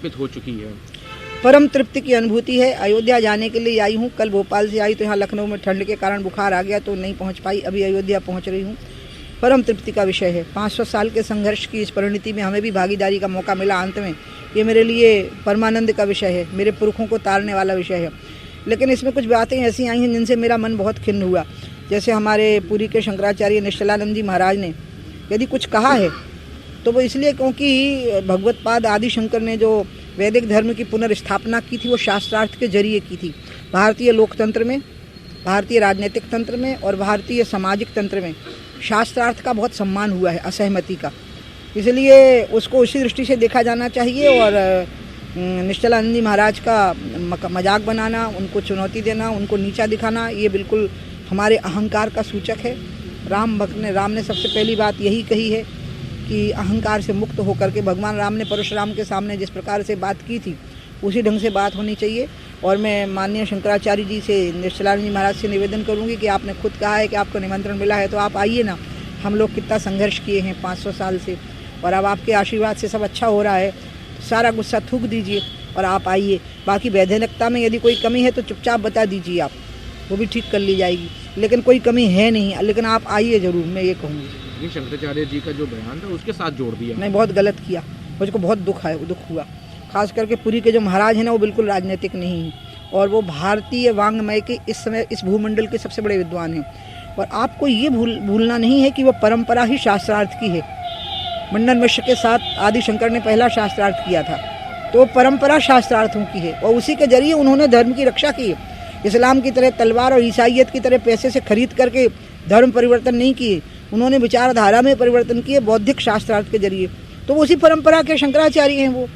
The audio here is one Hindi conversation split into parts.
स्थापित हो चुकी है? परम तृप्ति की अनुभूति है। अयोध्या जाने के लिए आई हूँ, कल भोपाल से आई तो यहाँ लखनऊ में ठंड के कारण बुखार आ गया तो नहीं पहुँच पाई, अभी अयोध्या पहुँच रही हूँ। परम तृप्ति का विषय है। 500 साल के संघर्ष की इस परिणति में हमें भी भागीदारी का मौका मिला अंत में। ये मेरे लिए परमानंद का विषय है, मेरे पुरखों को तारने वाला विषय है। लेकिन इसमें कुछ बातें ऐसी आई हैं जिनसे मेरा मन बहुत खिन्न हुआ। जैसे हमारे पुरी के शंकराचार्य निश्चलानंद जी महाराज ने यदि कुछ कहा है तो वो इसलिए क्योंकि भगवत पाद आदि शंकर ने जो वैदिक धर्म की पुनर्स्थापना की थी वो शास्त्रार्थ के जरिए की थी। भारतीय लोकतंत्र में, भारतीय राजनीतिक तंत्र में और भारतीय सामाजिक तंत्र में शास्त्रार्थ का बहुत सम्मान हुआ है, असहमति का। इसलिए उसको उसी दृष्टि से देखा जाना चाहिए। और निश्चलानंद जी महाराज का मजाक बनाना, उनको चुनौती देना, उनको नीचा दिखाना, ये बिल्कुल हमारे अहंकार का सूचक है। राम ने सबसे पहली बात यही कही है कि अहंकार से मुक्त होकर के भगवान राम ने परशुराम के सामने जिस प्रकार से बात की थी उसी ढंग से बात होनी चाहिए। और मैं माननीय शंकराचार्य जी से, निश्चलानंद जी महाराज से निवेदन करूंगी कि आपने खुद कहा है कि आपको निमंत्रण मिला है तो आप आइए ना। हम लोग कितना संघर्ष किए हैं 500 साल से और अब आपके आशीर्वाद से सब अच्छा हो रहा है, सारा गुस्सा थूक दीजिए और आप आइए। बाकी वैधानिकता में यदि कोई कमी है तो चुपचाप बता दीजिए, आप वो भी ठीक कर ली जाएगी। लेकिन कोई कमी है नहीं, लेकिन आप आइए ज़रूर, मैं ये कहूँगी। शंकराचार्य जी का जो बयान था उसके साथ जोड़ दिया नहीं, बहुत गलत किया, मुझको बहुत दुख हुआ। खास करके पुरी के जो महाराज हैं ना वो बिल्कुल राजनीतिक नहीं हैं और वो भारतीय वांग्मय के इस समय इस भूमंडल के सबसे बड़े विद्वान हैं। और आपको ये भूलना नहीं है कि वो परंपरा ही शास्त्रार्थ की है। मंडन मिश्र के साथ आदि शंकर ने पहला शास्त्रार्थ किया था, तो परंपरा शास्त्रार्थों की है और उसी के जरिए उन्होंने धर्म की रक्षा की है। इस्लाम की तरह तलवार और ईसाइयत की तरह पैसे से खरीद करके धर्म परिवर्तन नहीं किए, उन्होंने विचारधारा में परिवर्तन किए बौद्धिक शास्त्रार्थ के जरिए। तो उसी परंपरा के शंकराचार्य हैं वो।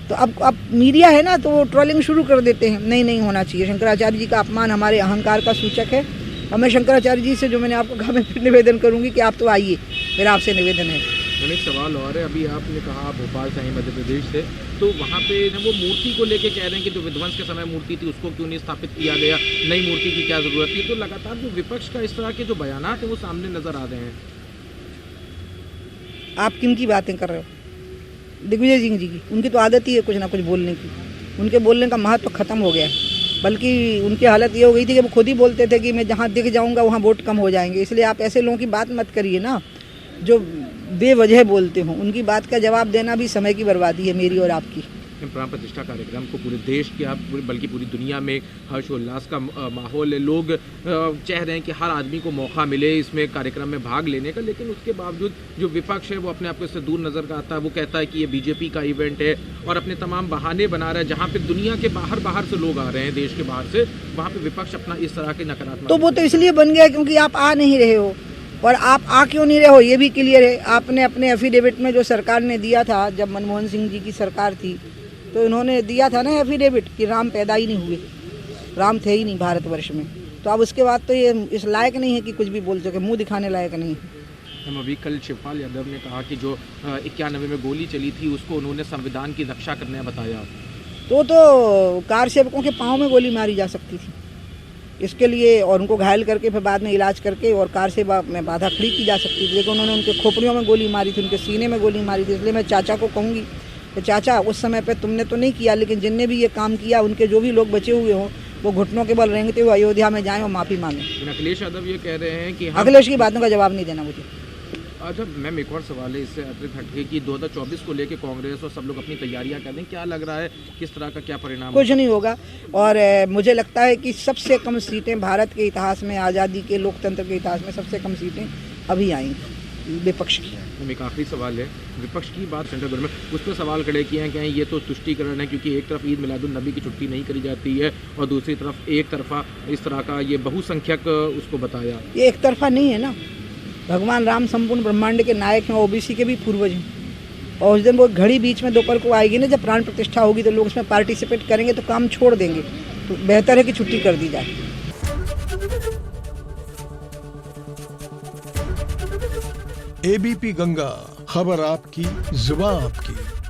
तो अब मीडिया है ना तो वो ट्रोलिंग शुरू कर देते हैं। नहीं होना चाहिए। शंकराचार्य जी का अपमान हमारे अहंकार का सूचक है और मैं शंकराचार्य जी से, जो मैंने आपको कहा, मैं फिर निवेदन करूंगी कि आप तो आइए, मेरा आपसे निवेदन है। एक सवाल और है, अभी आपने कहा भोपाल से मध्य प्रदेश से, तो वहाँ पे वो मूर्ति को लेके कह रहे हैं कि जो विध्वंस के समय मूर्ति थी उसको क्यों नहीं स्थापित किया गया, नई मूर्ति की क्या जरूरत थी। तो लगातार जो विपक्ष का इस तरह के जो बयानात है वो सामने नजर आ रहे हैं। आप किन की बातें कर रहे हो? दिग्विजय सिंह जी की। उनकी तो आदत ही है कुछ ना कुछ बोलने की, उनके बोलने का महत्व खत्म हो गया है। बल्कि उनकी हालत ये हो गई थी कि वो खुद ही बोलते थे कि मैं जहाँ दिख जाऊँगा वहाँ वोट कम हो जाएंगे। इसलिए आप ऐसे लोगों की बात मत करिए ना जो बेवजह बोलते हो। उनकी बात का जवाब देना भी समय की बर्बादी है, मेरी और आपकी। प्राण प्रतिष्ठा कार्यक्रम को पूरे देश के बल्कि पूरी दुनिया में हर्षोल्लास का माहौल है। लोग चाह रहे हैं कि हर आदमी को मौका मिले इसमें कार्यक्रम में भाग लेने का, लेकिन उसके बावजूद जो विपक्ष है वो अपने आप को इससे दूर नजर आता है। वो कहता है कि ये बीजेपी का इवेंट है और अपने तमाम बहाने बना रहा है। जहाँ पे दुनिया के बाहर से लोग आ रहे हैं, देश के बाहर से, वहाँ पे विपक्ष अपना इस तरह के नकारात्मक। तो वो तो इसलिए बन गया क्योंकि आप आ नहीं रहे हो। और आप आ क्यों नहीं रहे हो ये भी क्लियर है। आपने अपने एफिडेविट में जो सरकार ने दिया था, जब मनमोहन सिंह जी की सरकार थी तो इन्होंने दिया था ना एफिडेविट कि राम पैदा ही नहीं हुए, राम थे ही नहीं भारतवर्ष में। तो अब उसके बाद तो ये इस लायक नहीं है कि कुछ भी बोल सके, मुंह दिखाने लायक नहीं है। हम अभी कल शिवपाल यादव ने कहा कि जो 91 में गोली चली थी उसको उन्होंने संविधान की रक्षा करने बताया। तो कार सेवकों के पाँव में गोली मारी जा सकती थी इसके लिए, और उनको घायल करके फिर बाद में इलाज करके और कार से में बाधा खड़ी की जा सकती थी। लेकिन उन्होंने उनके खोपड़ियों में गोली मारी थी, उनके सीने में गोली मारी थी। इसलिए मैं चाचा को कहूँगी कि चाचा, उस समय पे तुमने तो नहीं किया, लेकिन जिनने भी ये काम किया उनके जो भी लोग बचे हुए हों वो घुटनों के बल रेंगते हुए अयोध्या में जाएं और माफ़ी मांगें। अखिलेश यादव ये कह रहे हैं कि अखिलेश की बातों का जवाब नहीं देना मुझे। अच्छा मैम, एक और सवाल है इससे अतिरिक्त हटके कि 2024 को लेके कांग्रेस और सब लोग अपनी तैयारियां कर रहे हैं, क्या लग रहा है किस तरह का क्या परिणाम? कुछ नहीं होगा। और मुझे लगता है कि सबसे कम सीटें भारत के इतिहास में, आज़ादी के लोकतंत्र के इतिहास में सबसे कम सीटें अभी आएंगी विपक्ष की। एक आखिरी सवाल है, विपक्ष की बात सेंट्रल में उस पर सवाल खड़े किए हैं कि ये तो तुष्टीकरण है क्योंकि एक तरफ ईद मिलादुन्नबी की छुट्टी नहीं करी जाती है और दूसरी तरफ एक तरफा इस तरह का ये बहुसंख्यक उसको बताया। ये एक तरफा नहीं है ना। भगवान राम संपूर्ण ब्रह्मांड के नायक हैं, ओबीसी के भी पूर्वज हैं। और उस दिन वो घड़ी बीच में दोपहर को आएगी ना, जब प्राण प्रतिष्ठा होगी तो लोग उसमें पार्टिसिपेट करेंगे तो काम छोड़ देंगे। तो बेहतर है कि छुट्टी कर दी जाए। एबीपी गंगा, खबर आपकी, जुबान आपकी।